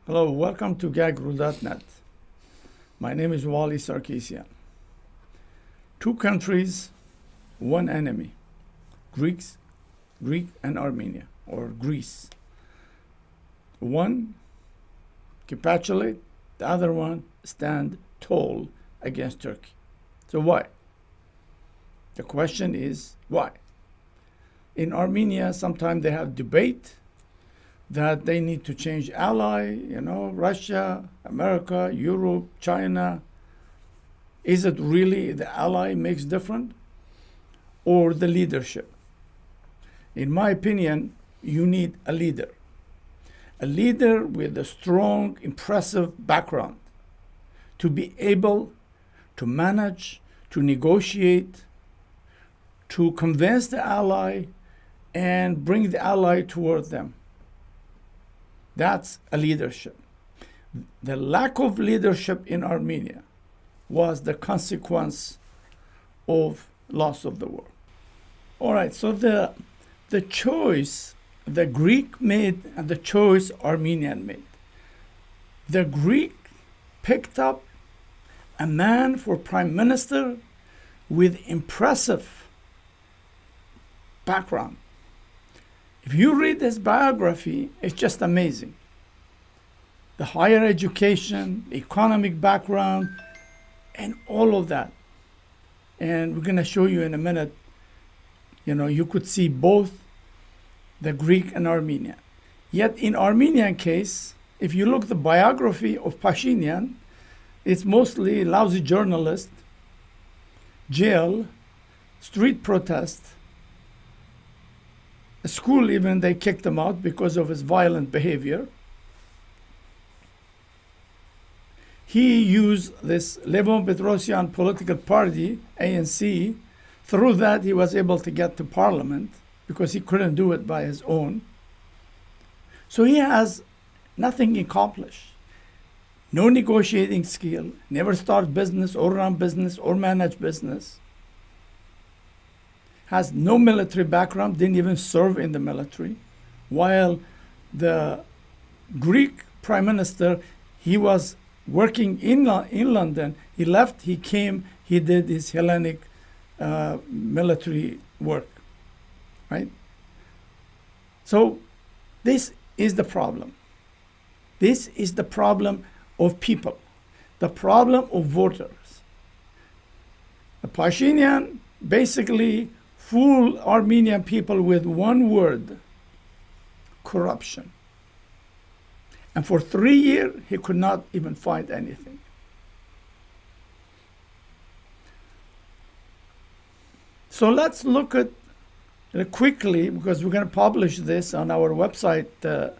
Hello, welcome to gagru.net. My name is Wally Sarkisian. Two countries, one enemy. Greek and Armenia, or Greece. One capitulate, the other one stand tall against Turkey. So why? The question is why? In Armenia, sometimes they have debate that they need to change ally, Russia, America, Europe, China. Is it really the ally makes different or the leadership? In my opinion, you need a leader with a strong, impressive background to be able to manage, to negotiate, to convince the ally and bring the ally toward them. That's a leadership. The lack of leadership in Armenia was the consequence of loss of the war. All right, so the choice the Greek made and the choice Armenian made. The Greek picked up a man for prime minister with impressive background. If you read his biography, it's just amazing. The higher education, economic background, and all of that. And we're going to show you in a minute, you could see both the Greek and Armenian. Yet in Armenian case, if you look the biography of Pashinyan, it's mostly lousy journalist, jail, street protest, school even they kicked him out because of his violent behavior. He used this Levon Petrosyan political party, ANC. Through that, he was able to get to parliament because he couldn't do it by his own. So he has nothing accomplished. No negotiating skill, never start business or run business or manage business. Has no military background, didn't even serve in the military. While the Greek prime minister, he was working in London. He left, he came, he did his Hellenic military work, right? So this is the problem. This is the problem of people, the problem of voters. The Pashinyan basically fool Armenian people with one word: corruption. And for 3 years, he could not even find anything. So let's look at quickly, because we're going to publish this on our website, the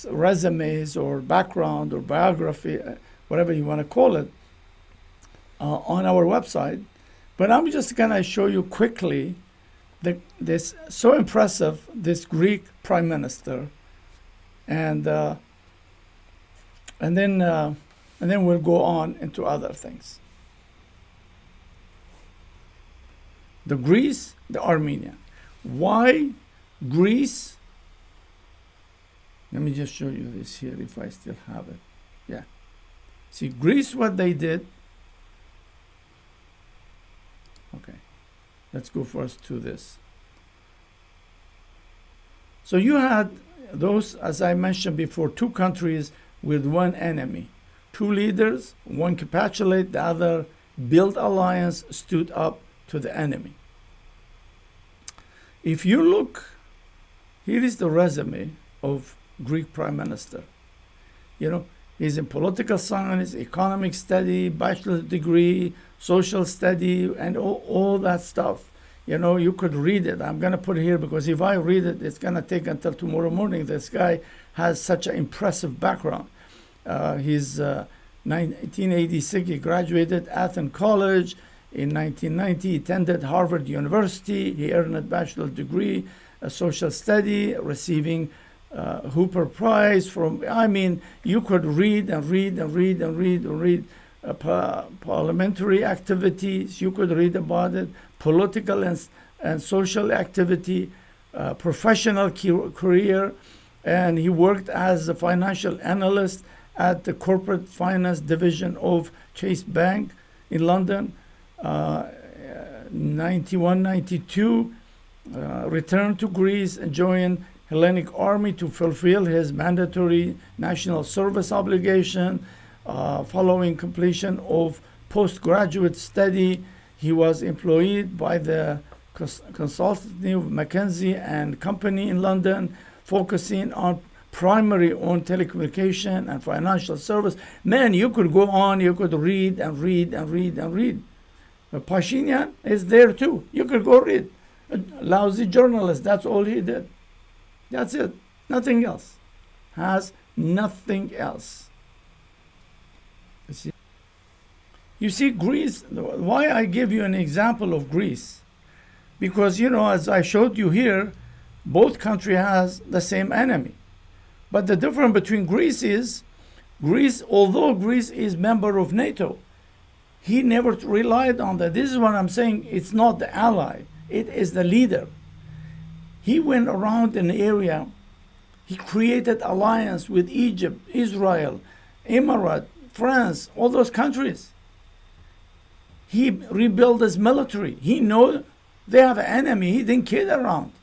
resumes or background or biography, whatever you want to call it, on our website. But I'm just going to show you quickly this so impressive, this Greek prime minister, and then we'll go on into other things. The Greece, the Armenian. Why Greece? Let me just show you this here if I still have it. Yeah. See, Greece, what they did. Okay, let's go first to this. So you had those, as I mentioned before, two countries with one enemy. Two leaders, one capitulate, the other built alliance, stood up to the enemy. If you look, here is the resume of Greek prime minister. He's in political science, economic study, bachelor's degree, social study, and all that stuff. You could read it. I'm going to put it here because if I read it, it's going to take until tomorrow morning. This guy has such an impressive background. He's 1986, he graduated Athens College. In 1990, he attended Harvard University. He earned a bachelor's degree, a social study, receiving Hooper Prize from, you could read and read and read and read and read parliamentary activities. You could read about it, political and social activity, professional career, and he worked as a financial analyst at the corporate finance division of Chase Bank in London. 91, 92, returned to Greece and joined Hellenic Army to fulfill his mandatory national service obligation. Following completion of postgraduate study, he was employed by the consultancy of McKinsey and Company in London, focusing on primary on telecommunication and financial service. Man, you could go on, you could read and read and read and read. Pashinyan is there too. You could go read. A lousy journalist, that's all he did. That's it. Nothing else. Has nothing else. You see, Greece, why I give you an example of Greece? Because, as I showed you here, both countries has the same enemy. But the difference between Greece is, although Greece is member of NATO, he never relied on that. This is what I'm saying. It's not the ally. It is the leader. He went around an area. He created alliance with Egypt, Israel, Emirates, France, all those countries. He rebuilt his military. He knows they have an enemy. He didn't kid around.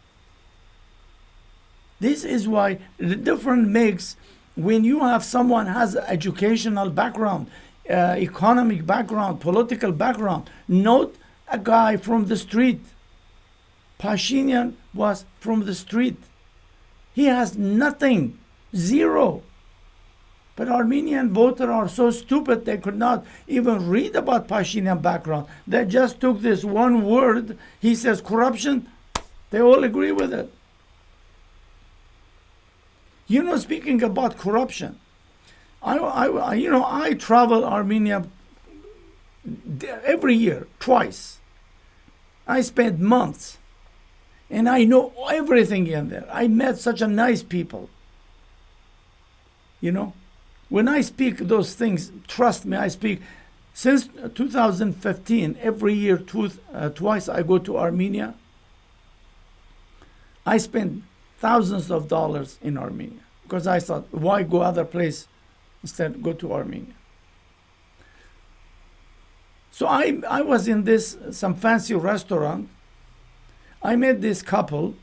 This is why the difference makes when you have someone has an educational background, economic background, political background, not a guy from the street. Pashinyan was from the street. He has nothing, zero. But Armenian voters are so stupid they could not even read about Pashinyan background. They just took this one word. He says corruption. They all agree with it. Speaking about corruption, I travel Armenia every year, twice. I spend months, and I know everything in there. I met such a nice people. When I speak those things, trust me, I speak. Since 2015, every year, twice I go to Armenia. I spend thousands of dollars in Armenia because I thought, why go other place instead go to Armenia? So I was in some fancy restaurant. I met this couple,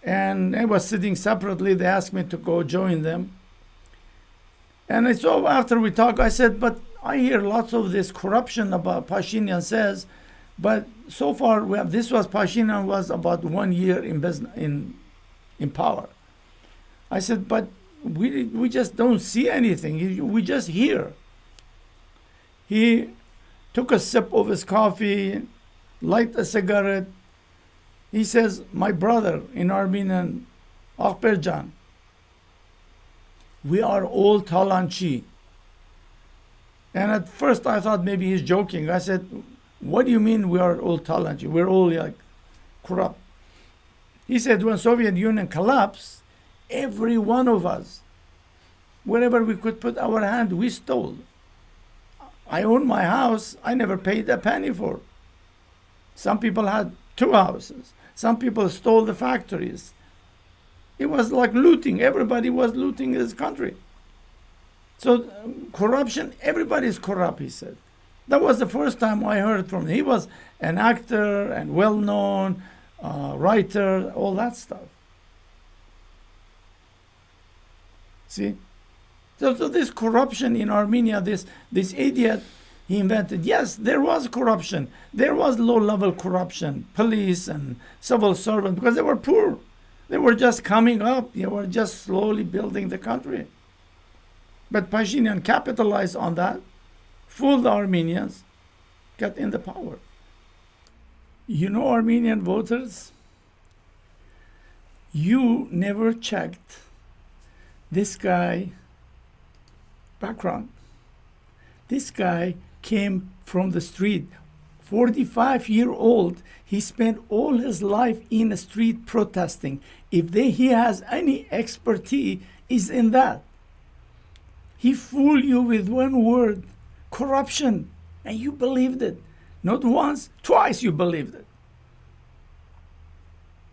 and I was sitting separately. They asked me to go join them. And so after we talked, I said, but I hear lots of this corruption about Pashinyan says, but so far Pashinyan was about 1 year in business, in power. I said, but we just don't see anything. We just hear. He took a sip of his coffee, light a cigarette. He says, my brother in Armenian, Akhberjan, we are all Talanchi. And at first I thought maybe he's joking. I said, what do you mean we are all Talanchi? We're all like corrupt. He said, when Soviet Union collapsed, every one of us, wherever we could put our hand, we stole. I own my house. I never paid a penny for it. Some people had 2 houses. Some people stole the factories. It was like looting. Everybody was looting this country. So corruption, everybody's corrupt, he said. That was the first time I heard from him. He was an actor and well-known writer, all that stuff. See? So this corruption in Armenia, this idiot, he invented. Yes, there was corruption. There was low-level corruption, police and civil servants, because they were poor. They were just coming up. They were just slowly building the country. But Pashinyan capitalized on that, fooled the Armenians, got in the power. Armenian voters, you never checked this guy background. This guy came from the street. 45-year-old, he spent all his life in the street protesting. If he has any expertise, is in that. He fooled you with one word, corruption, and you believed it. Not once, twice you believed it.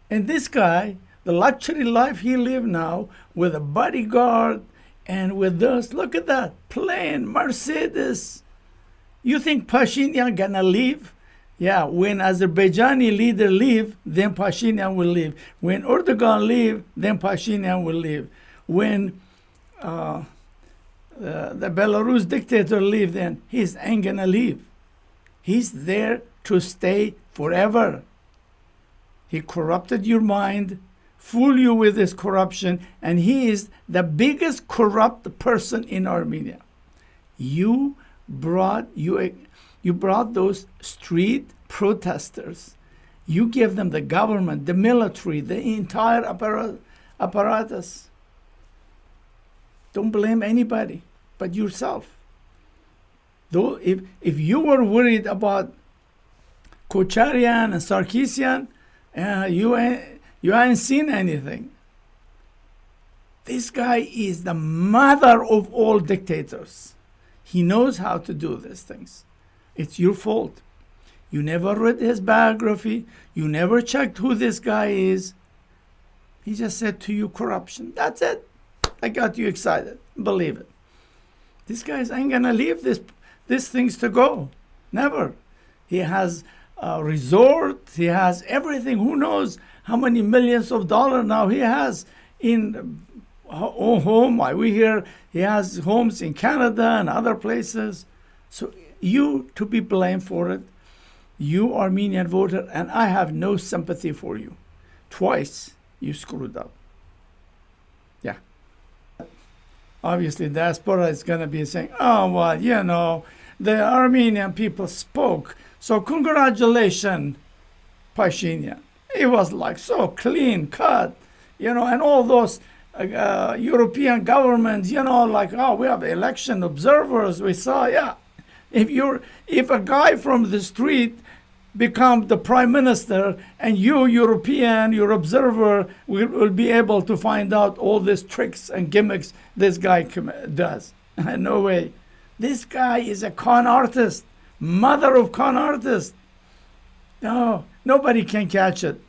And this guy the luxury life he live now with a bodyguard and with this. Look at that plane, Mercedes. You think Pashinyan gonna leave? Yeah, when Azerbaijani leader leave, then Pashinyan will leave. When Erdogan leave, then Pashinyan will leave. When the Belarus dictator leave, then he's ain't gonna leave. He's there to stay forever. He corrupted your mind, fool you with his corruption, and he is the biggest corrupt person in Armenia. You brought those street protesters. You gave them the government, the military, the entire apparatus. Don't blame anybody but yourself. Though if you were worried about Kocharian and Sarkisian, you ain't seen anything. This guy is the mother of all dictators. He knows how to do these things. It's your fault. You never read his biography. You never checked who this guy is. He just said to you, corruption. That's it. I got you excited. Believe it. This guy ain't gonna leave these things to go. Never. He has a resort. He has everything. Who knows how many millions of dollars now he has in home. We hear he has homes in Canada and other places. So you to be blamed for it. You Armenian voter, and I have no sympathy for you. Twice you screwed up. Yeah. Obviously, diaspora is going to be saying, oh, well, the Armenian people spoke. So congratulations, Pashinyan. It was like so clean cut, and all those European governments, like, oh, we have election observers. We saw, yeah. If a guy from the street become the prime minister and you, European, your observer, will be able to find out all these tricks and gimmicks this guy does. No way. This guy is a con artist, mother of con artists. No, nobody can catch it.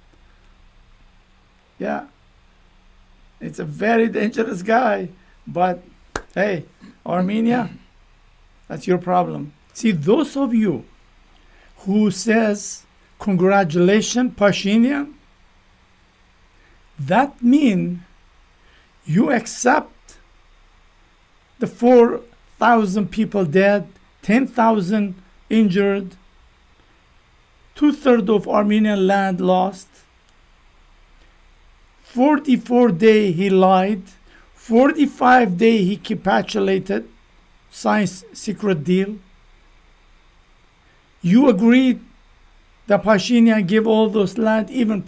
Yeah. It's a very dangerous guy. But, hey, Armenia, that's your problem. See, those of you who says, congratulations, Pashinyan, that means you accept the 4,000 people dead, 10,000 injured, 2/3 of Armenian land lost. 44 days he lied. 45 days he capitulated, signed secret deal. You agreed that Pashinyan gave all those land, even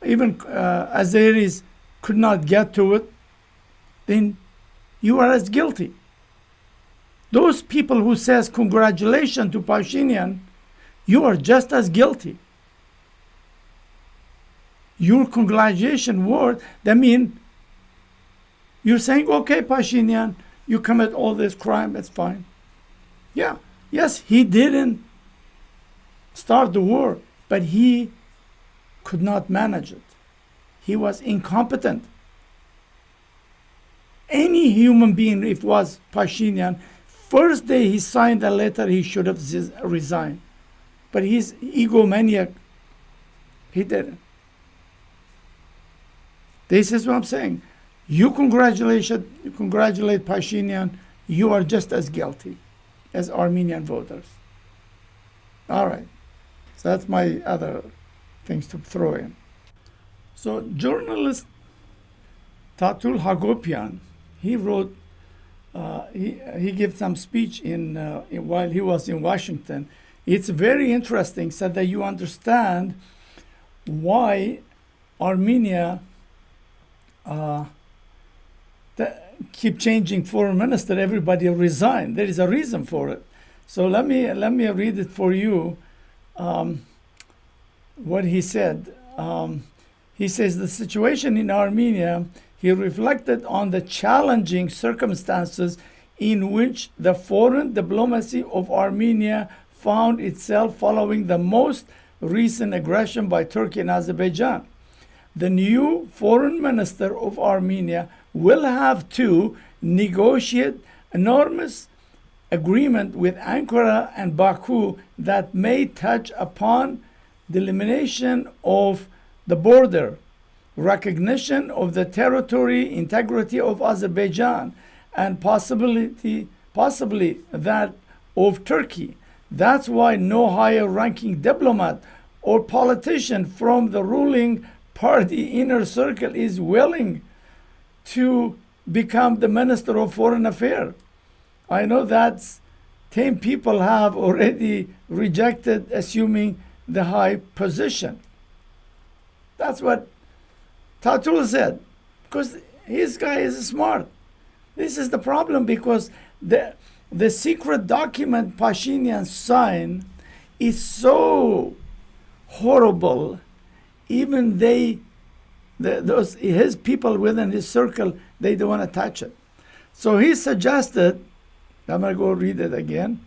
Azeris could not get to it. Then you are as guilty. Those people who says congratulations to Pashinyan, you are just as guilty. Your congratulation word, that means you're saying, okay, Pashinyan, you commit all this crime, that's fine. Yeah, yes, he didn't start the war, but he could not manage it. He was incompetent. Any human being, if it was Pashinyan, first day he signed a letter, he should have resigned. But he's egomaniac. He didn't. This is what I'm saying. You congratulate Pashinyan, you are just as guilty as Armenian voters. All right. So that's my other things to throw in. So journalist Tatul Hagopian, he wrote, he gave some speech while he was in Washington. It's very interesting so that you understand why Armenia keep changing foreign minister. Everybody resign. There is a reason for it. So let me read it for you. What he said. He says the situation in Armenia, he reflected on the challenging circumstances in which the foreign diplomacy of Armenia found itself following the most recent aggression by Turkey and Azerbaijan. the new foreign minister of Armenia will have to negotiate enormous agreement with Ankara and Baku that may touch upon the elimination of the border, recognition of the territory integrity of Azerbaijan, and possibly that of Turkey. That's why no higher ranking diplomat or politician from the ruling party inner circle is willing to become the Minister of Foreign Affairs. I know that 10 people have already rejected assuming the high position. That's what Tatul said, because his guy is smart. This is the problem, because the secret document Pashinyan signed is so horrible. Even those his people within his circle, they don't want to touch it. So he suggested, I'm going to go read it again.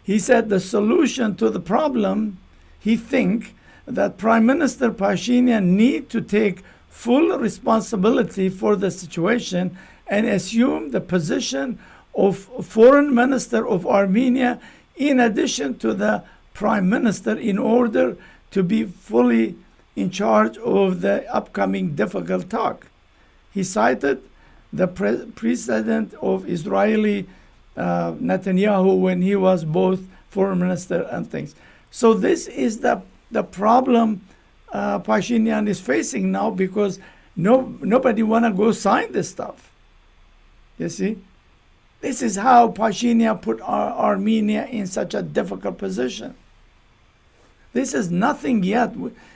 He said the solution to the problem, he think that Prime Minister Pashinyan need to take full responsibility for the situation and assume the position of Foreign Minister of Armenia in addition to the Prime Minister, in order to be fully in charge of the upcoming difficult talk. He cited the precedent of Israeli Netanyahu when he was both foreign minister and things. So this is the problem Pashinyan is facing now, because nobody want to go sign this stuff. You see? This is how Pashinyan put Armenia in such a difficult position. This is nothing yet.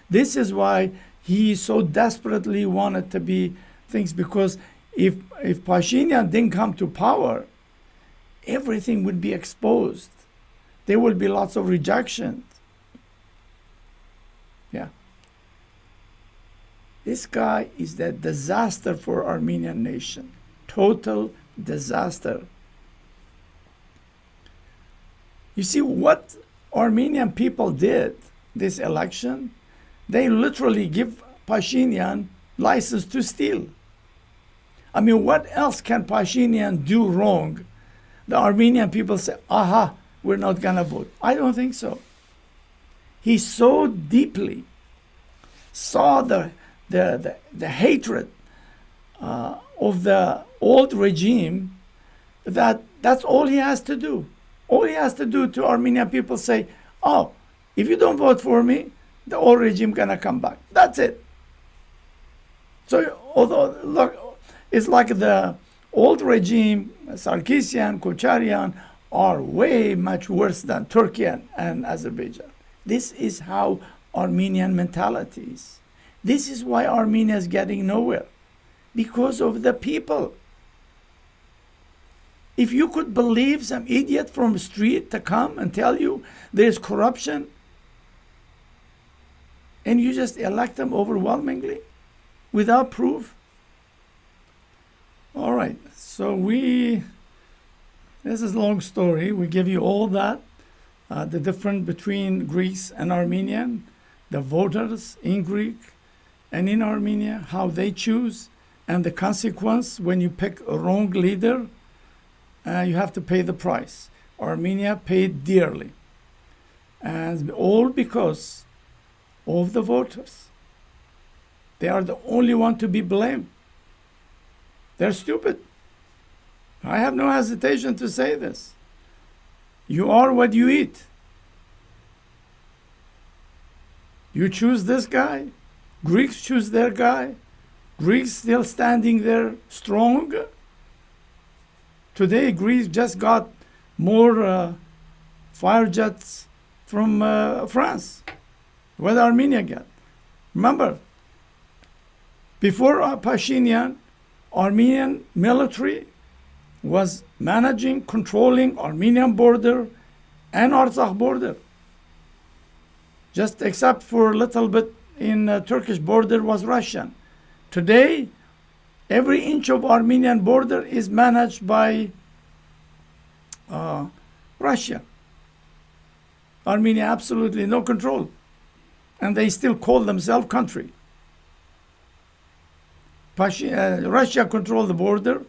This is why he so desperately wanted to be things, because if Pashinyan didn't come to power, everything would be exposed. There would be lots of rejection. Yeah. This guy is the disaster for Armenian nation. Total disaster. You see what Armenian people did this election? They literally give Pashinyan license to steal. I mean, what else can Pashinyan do wrong? The Armenian people say, aha, we're not gonna vote. I don't think so. He so deeply saw the hatred of the old regime that that's all he has to do. All he has to do to Armenian people say, oh, if you don't vote for me, the old regime gonna come back. That's it. So although look, it's like the old regime, Sarkisian, Kocharian, are way much worse than Turkey and Azerbaijan. This is how Armenian mentality is. This is why Armenia is getting nowhere, because of the people. If you could believe some idiot from the street to come and tell you there's corruption, and you just elect them overwhelmingly without proof. All right, so this is a long story. We give you all that, the difference between Greeks and Armenian, the voters in Greek and in Armenia, how they choose, and the consequence when you pick a wrong leader, you have to pay the price. Armenia paid dearly, and all because of the voters. They are the only one to be blamed. They're stupid. I have no hesitation to say this. You are what you eat. You choose this guy. Greeks choose their guy. Greeks still standing there strong. Today, Greece just got more fire jets from France. What did Armenia get? Remember, before Pashinyan, Armenian military was managing, controlling Armenian border and Artsakh border. Just except for a little bit in Turkish border was Russian. Today, every inch of Armenian border is managed by Russia. Armenia absolutely no control. And they still call themselves country. Russia controlled the border.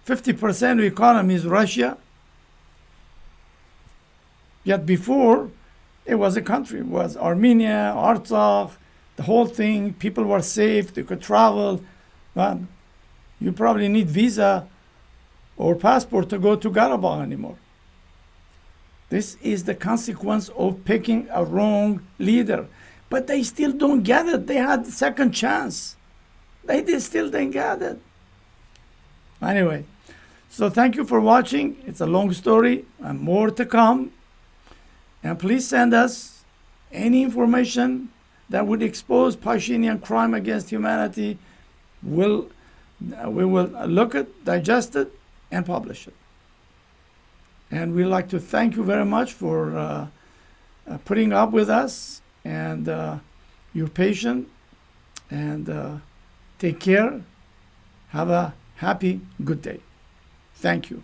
50% of the economy is Russia. Yet before, it was a country. It was Armenia, Artsakh, the whole thing. People were safe. They could travel. But you probably need visa or passport to go to Karabakh anymore. This is the consequence of picking a wrong leader. But they still don't get it. They had the second chance. They still didn't get it. Anyway, so thank you for watching. It's a long story and more to come. And please send us any information that would expose Pashtunian crime against humanity. We will look at, digest it, and publish it. And we'd like to thank you very much for putting up with us and your patience. And take care. Have a happy, good day. Thank you.